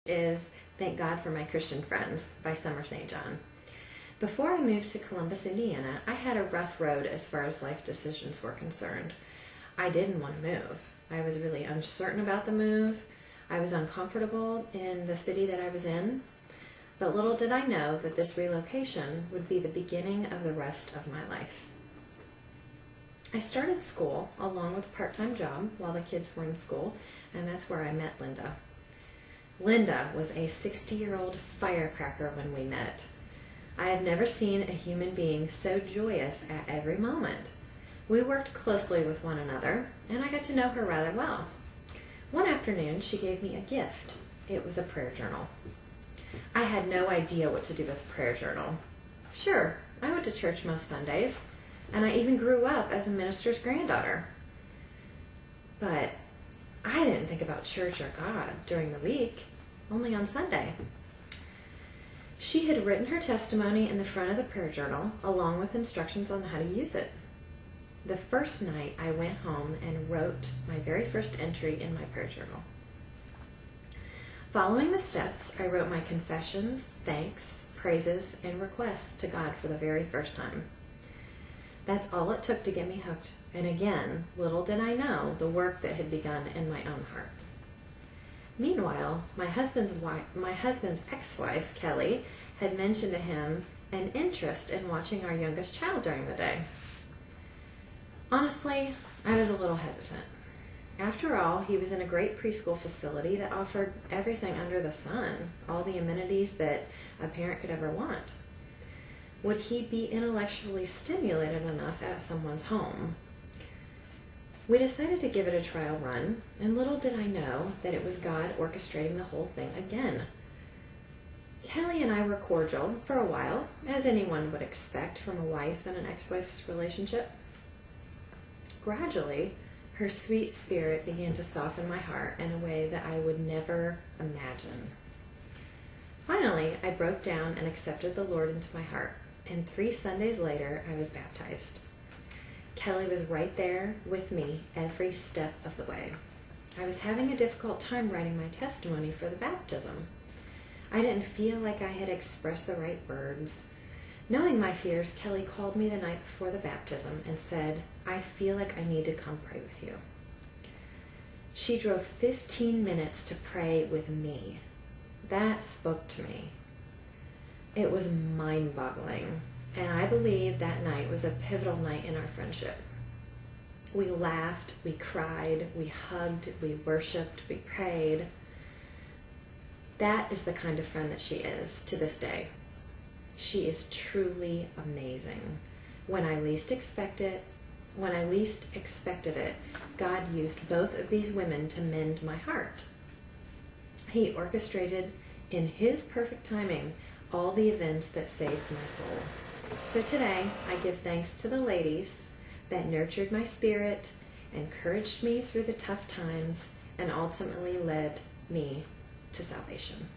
Is Thank God for My Christian Friends by Summer St. John. Before I moved to Columbus, Indiana, I had a rough road as far as life decisions were concerned. I didn't want to move. I was really uncertain about the move. I was uncomfortable in the city that I was in. But little did I know that this relocation would be the beginning of the rest of my life. I started school along with a part-time job while the kids were in school, and that's where I met Linda. Linda was a 60-year-old firecracker when we met. I have never seen a human being so joyous at every moment. We worked closely with one another, and I got to know her rather well. One afternoon, she gave me a gift. It was a prayer journal. I had no idea what to do with a prayer journal. Sure, I went to church most Sundays, and I even grew up as a minister's granddaughter. But I didn't think about church or God during the week, only on Sunday. She had written her testimony in the front of the prayer journal, along with instructions on how to use it. The first night, I went home and wrote my very first entry in my prayer journal. Following the steps, I wrote my confessions, thanks, praises, and requests to God for the very first time. That's all it took to get me hooked, and again, little did I know the work that had begun in my own heart. Meanwhile, my husband's ex-wife, Kelly, had mentioned to him an interest in watching our youngest child during the day. Honestly, I was a little hesitant. After all, he was in a great preschool facility that offered everything under the sun, all the amenities that a parent could ever want. Would he be intellectually stimulated enough at someone's home? We decided to give it a trial run, and little did I know that it was God orchestrating the whole thing again. Kelly and I were cordial for a while, as anyone would expect from a wife and an ex-wife's relationship. Gradually, her sweet spirit began to soften my heart in a way that I would never imagine. Finally, I broke down and accepted the Lord into my heart, and 3 Sundays later, I was baptized. Kelly was right there with me every step of the way. I was having a difficult time writing my testimony for the baptism. I didn't feel like I had expressed the right words. Knowing my fears, Kelly called me the night before the baptism and said, "I feel like I need to come pray with you." She drove 15 minutes to pray with me. That spoke to me. It was mind-boggling. And I believe that night was a pivotal night in our friendship. We laughed, we cried, we hugged, we worshiped, we prayed. That is the kind of friend that she is to this day. She is truly amazing. When I least expected it, God used both of these women to mend my heart. He orchestrated in His perfect timing all the events that saved my soul. So today, I give thanks to the ladies that nurtured my spirit, encouraged me through the tough times, and ultimately led me to salvation.